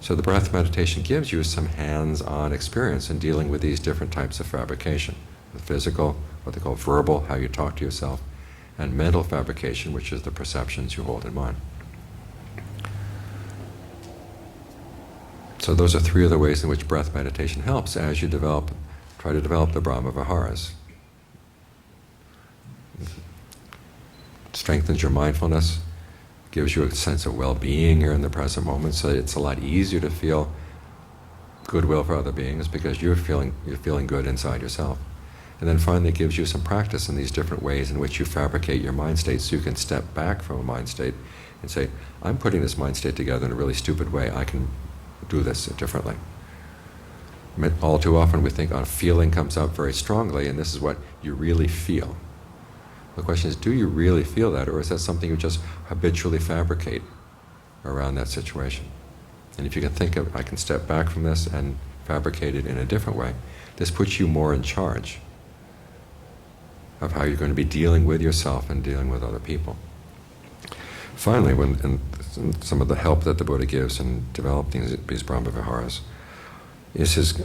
So the breath meditation gives you some hands-on experience in dealing with these different types of fabrication. The physical, what they call verbal, how you talk to yourself, and mental fabrication, which is the perceptions you hold in mind. So those are three of the ways in which breath meditation helps as you try to develop the Brahma Viharas. It strengthens your mindfulness, gives you a sense of well-being here in the present moment, so it's a lot easier to feel goodwill for other beings because you're feeling good inside yourself. And then finally it gives you some practice in these different ways in which you fabricate your mind state, so you can step back from a mind state and say, I'm putting this mind state together in a really stupid way, I can do this differently. All too often we think a feeling comes up very strongly and this is what you really feel. The question is, do you really feel that, or is that something you just habitually fabricate around that situation? And if you can think of, I can step back from this and fabricate it in a different way, this puts you more in charge of how you're going to be dealing with yourself and dealing with other people. Finally, and some of the help that the Buddha gives in developing these Brahma Viharas is his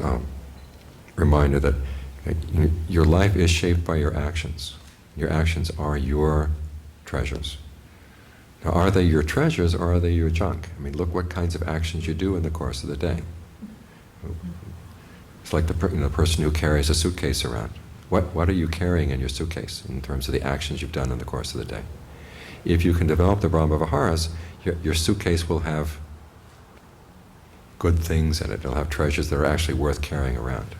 reminder that your life is shaped by your actions. Your actions are your treasures. Now, are they your treasures or are they your junk? I mean, look what kinds of actions you do in the course of the day. It's like the person who carries a suitcase around. What are you carrying in your suitcase in terms of the actions you've done in the course of the day? If you can develop the Brahma Viharas, your suitcase will have good things in it. It'll have treasures that are actually worth carrying around.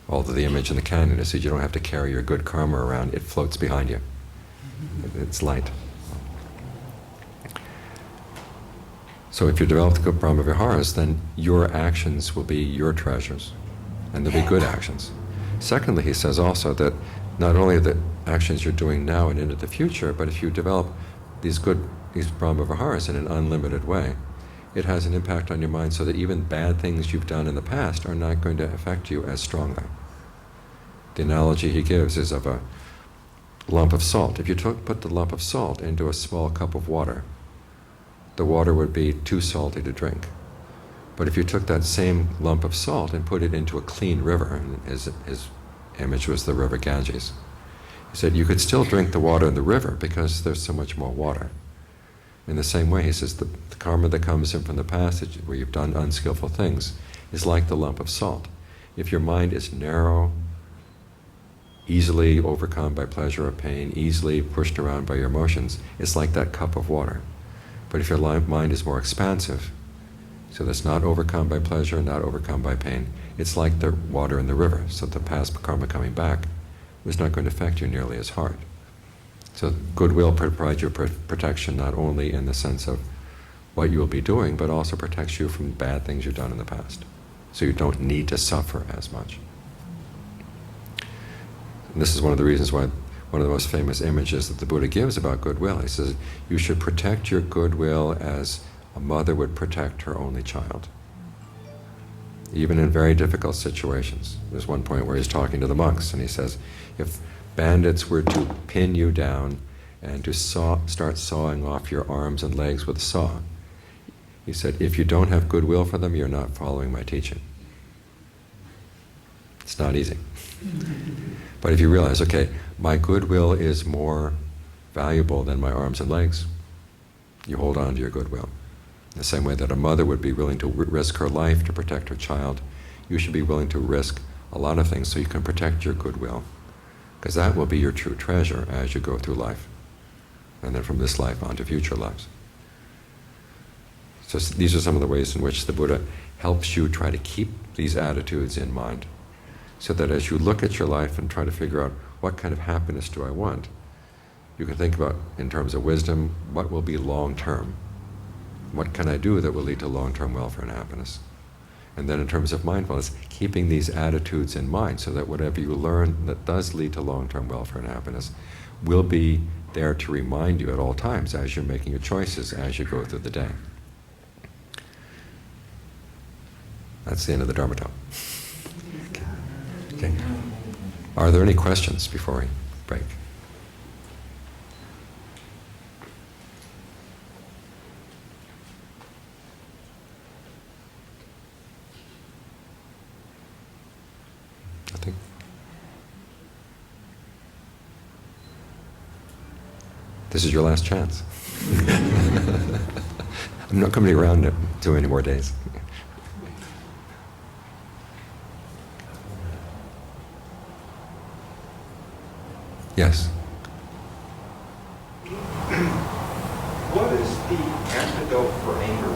Although the image in the canyon is that you don't have to carry your good karma around, it floats behind you. It's light. So if you develop the good Brahma Viharas, then your actions will be your treasures, and they'll be good actions. Secondly, he says also that not only the actions you're doing now and into the future, but if you develop these Brahma Viharas in an unlimited way, it has an impact on your mind so that even bad things you've done in the past are not going to affect you as strongly. The analogy he gives is of a lump of salt. If you put the lump of salt into a small cup of water, the water would be too salty to drink. But if you took that same lump of salt and put it into a clean river, and his image was the river Ganges, He said, you could still drink the water in the river because there's so much more water. In the same way, he says, the karma that comes in from the past where you've done unskillful things is like the lump of salt. If your mind is narrow, easily overcome by pleasure or pain, easily pushed around by your emotions, it's like that cup of water. But if your mind is more expansive, so that's not overcome by pleasure, not overcome by pain, it's like the water in the river. So the past karma coming back is not going to affect you nearly as hard. So goodwill provides you protection not only in the sense of what you will be doing, but also protects you from bad things you've done in the past. So you don't need to suffer as much. And this is one of the reasons why one of the most famous images that the Buddha gives about goodwill. He says, you should protect your goodwill as a mother would protect her only child. Even in very difficult situations. There's one point where he's talking to the monks and he says, if bandits were to pin you down and to start sawing off your arms and legs with a saw, he said, if you don't have goodwill for them, you're not following my teaching. It's not easy. But if you realize, okay, my goodwill is more valuable than my arms and legs, you hold on to your goodwill. In the same way that a mother would be willing to risk her life to protect her child, you should be willing to risk a lot of things so you can protect your goodwill. Because that will be your true treasure as you go through life. And then from this life on to future lives. So these are some of the ways in which the Buddha helps you try to keep these attitudes in mind. So that as you look at your life and try to figure out what kind of happiness do I want, you can think about, in terms of wisdom, what will be long-term? What can I do that will lead to long-term welfare and happiness? And then in terms of mindfulness, keeping these attitudes in mind so that whatever you learn that does lead to long-term welfare and happiness will be there to remind you at all times as you're making your choices as you go through the day. That's the end of the Dharma talk. Okay. Are there any questions before we break? Nothing? This is your last chance. I'm not coming around to do any more days. Yes. What is the antidote for anger?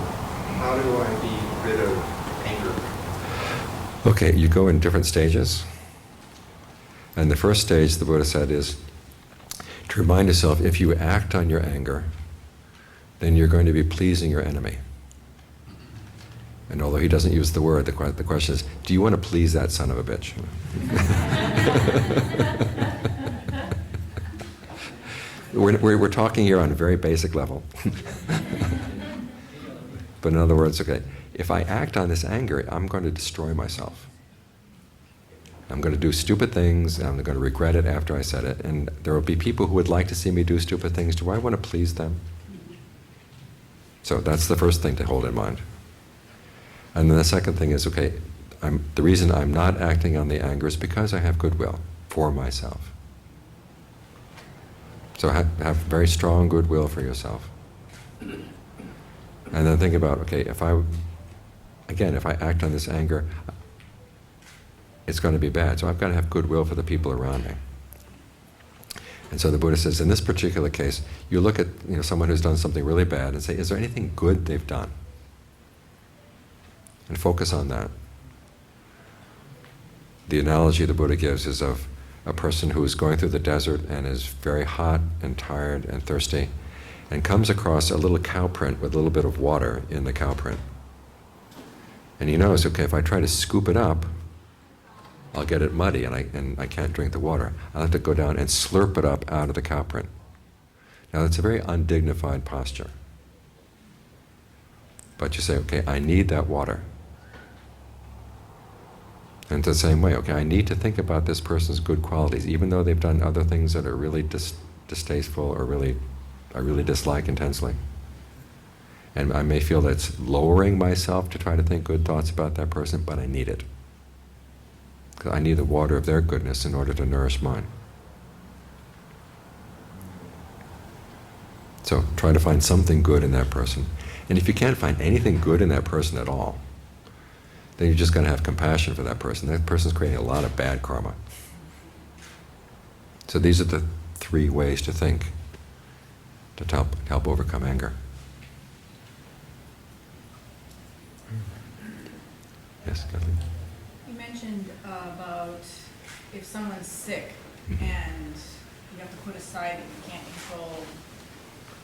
How do I be rid of anger? Okay, you go in different stages. And the first stage, the Buddha said, is to remind yourself, if you act on your anger, then you're going to be pleasing your enemy. And although he doesn't use the word, the question is, do you want to please that son of a bitch? We're talking here on a very basic level. But in other words, okay, if I act on this anger, I'm going to destroy myself. I'm going to do stupid things, and I'm going to regret it after I said it, and there will be people who would like to see me do stupid things. Do I want to please them? So that's the first thing to hold in mind. And then the second thing is, okay, the reason I'm not acting on the anger is because I have goodwill for myself. So have very strong goodwill for yourself. And then think about, okay, if I act on this anger, it's going to be bad. So I've got to have goodwill for the people around me. And so the Buddha says, in this particular case, you look at someone who's done something really bad and say, is there anything good they've done? And focus on that. The analogy the Buddha gives is of a person who is going through the desert and is very hot and tired and thirsty and comes across a little cow print with a little bit of water in the cow print. And he knows, okay, if I try to scoop it up, I'll get it muddy and I can't drink the water. I'll have to go down and slurp it up out of the cow print. Now that's a very undignified posture. But you say, okay, I need that water. And it's the same way, okay, I need to think about this person's good qualities, even though they've done other things that are really distasteful or I really dislike intensely. And I may feel that it's lowering myself to try to think good thoughts about that person, but I need it. Because I need the water of their goodness in order to nourish mine. So try to find something good in that person. And if you can't find anything good in that person at all, then you're just going to have compassion for that person. That person's creating a lot of bad karma. So these are the 3 ways to think to help overcome anger. Yes, Kathleen? You mentioned about if someone's sick and you have to put aside that you can't control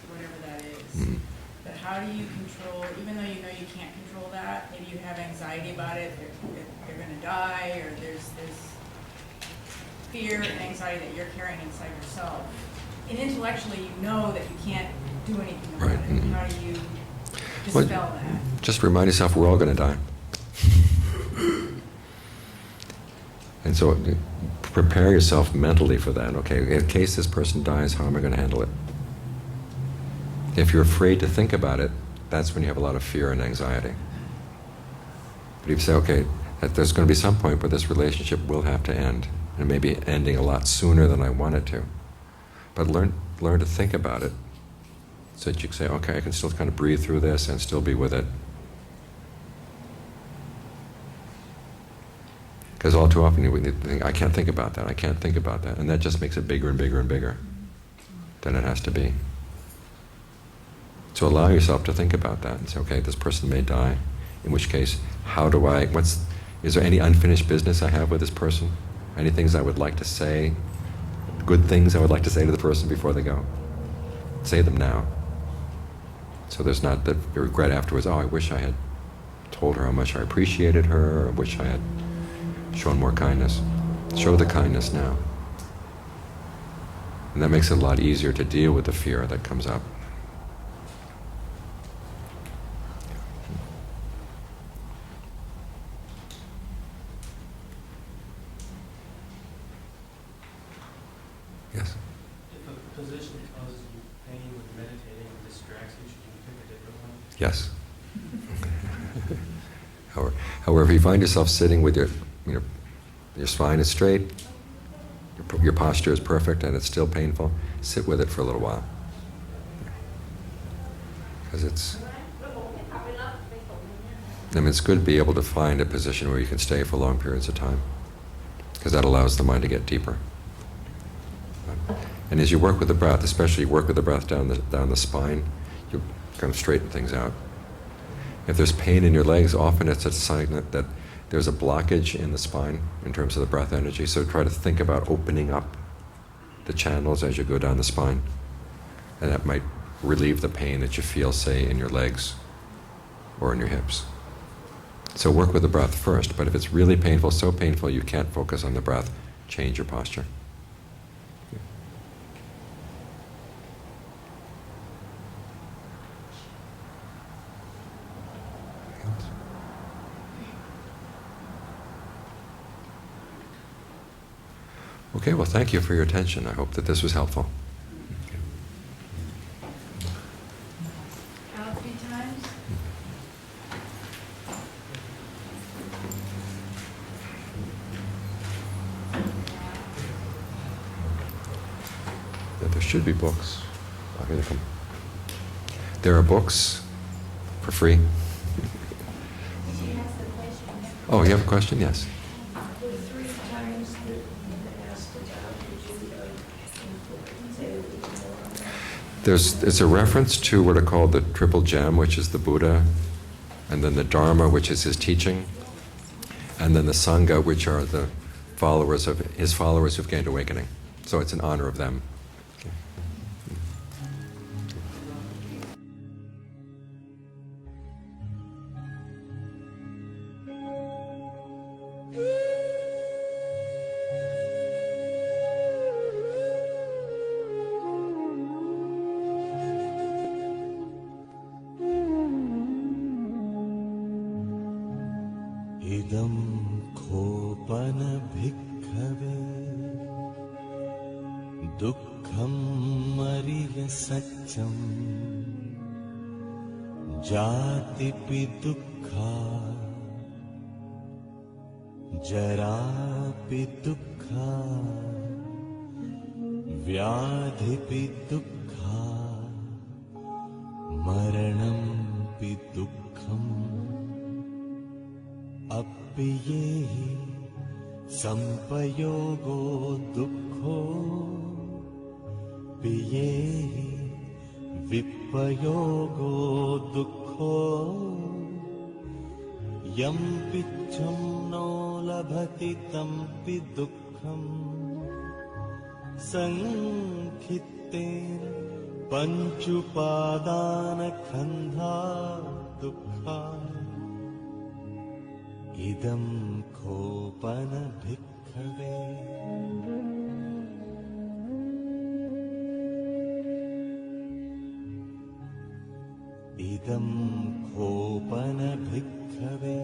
whatever that is. Mm. But how do you control, even though you know you can't control that, maybe you have anxiety about it, they're going to die, or there's fear and anxiety that you're carrying inside yourself. And intellectually you know that you can't do anything about Right. it. Mm-hmm. How do you Well, dispel that? just remind yourself we're all going to die. And so prepare yourself mentally for that. Okay, in case this person dies, how am I going to handle it? If you're afraid to think about it, that's when you have a lot of fear and anxiety. But if you say, okay, that there's going to be some point where this relationship will have to end, and it may be ending a lot sooner than I want it to. But learn to think about it so that you can say, okay, I can still kind of breathe through this and still be with it. Because all too often we think, I can't think about that, I can't think about that. And that just makes it bigger and bigger and bigger than it has to be. So allow yourself to think about that and say, okay, this person may die, in which case, is there any unfinished business I have with this person? Any things I would like to say, good things I would like to say to the person before they go? Say them now. So there's not the regret afterwards, oh, I wish I had told her how much I appreciated her, or I wish I had shown more kindness. Show the kindness now. And that makes it a lot easier to deal with the fear that comes up. Yes? If a position causes you pain with meditating and distracts you, should you pick a different one? Yes. However, if you find yourself sitting with your spine is straight, your posture is perfect, and it's still painful, sit with it for a little while. Because it's good to be able to find a position where you can stay for long periods of time, because that allows the mind to get deeper. And as you work with the breath, especially you work with the breath down the spine, you kind of straighten things out. If there's pain in your legs, often it's a sign that there's a blockage in the spine in terms of the breath energy. So try to think about opening up the channels as you go down the spine. And that might relieve the pain that you feel, say, in your legs or in your hips. So work with the breath first, but if it's really painful, so painful you can't focus on the breath, change your posture. Okay, well, thank you for your attention. I hope that this was helpful. Count 3 times. There should be books. Oh, here they come. There are books for free. Oh, you have a question? Yes. It's a reference to what are called the Triple Gem, which is the Buddha, and then the Dharma, which is his teaching, and then the Sangha, which are the followers of his followers who've gained awakening. So it's in honor of them. इदं खोपन भिक्खवे दुःखं मरिय सच्चम् जातिपि दुःखा जरापि दुःखा व्याधिपि दुःखा मरणंपि दुःखम् अप्येहि संपयोगो दुःखो पियेहि विपयोगो दुःखो यं पिच्छं no लभति तंपि दुःखम् संखित्तेन पञ्चुपादानखन्धा दुःखा इदं खोपन भिक्खवे इदं खोपन भिक्खवे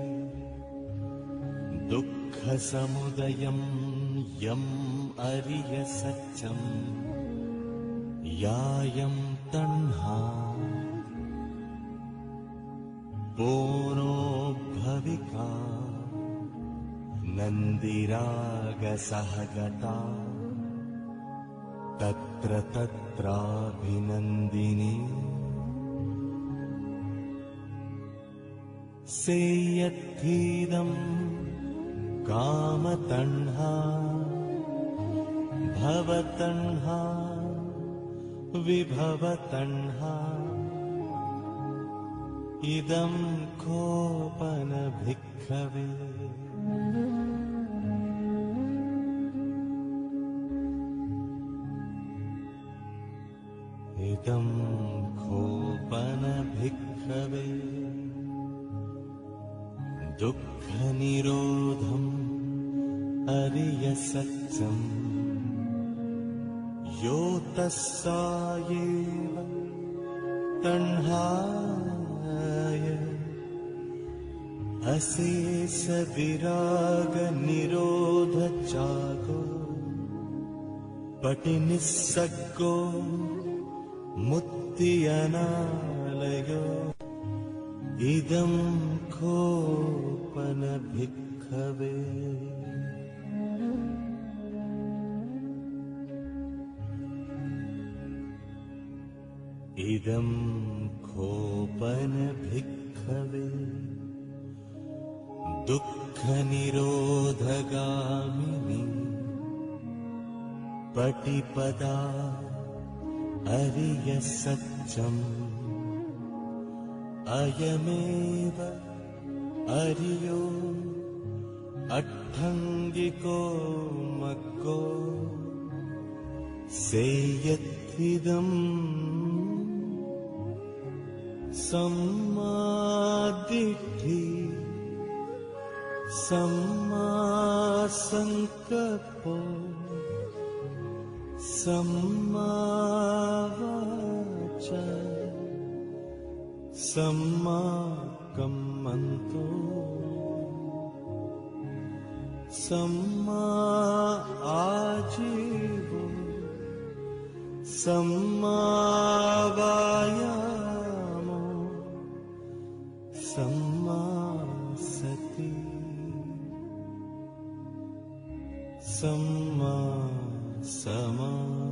दुःखसमुदयं यम् अरिय सत्यम् यायं तण्हा पोनो भविका नन्दिरागसहगता तत्र तत्राभिनन्दिनी सेयत्थीदं कामतण्हा भवतण्हा विभवतण्हा इदं खोपन भिक्खवे इदं खोपन भिक्खवे दुःखनिरोधम् अरियसत्यम् यो तस्सायेव तण्हाय अशेष विराग निरोध चागो पटिनिस्सग्गो मुक्ति अनालयो इदं खोपन भिक्खवे इदं खोपन भिक्खवे दुःखनिरोधगामिनी पटिपदा अरियसत्यम् अयमेव अरियो अट्ठङ्गिको मग्गो सेयत्थिदम् सम्मादिट्ठि सम्मासङ्कप्पो सम्मावाचा सम्माकम्मन्तो सम्मा आजीवो सम्मावायामो सम्मा सति सम्मा समाधि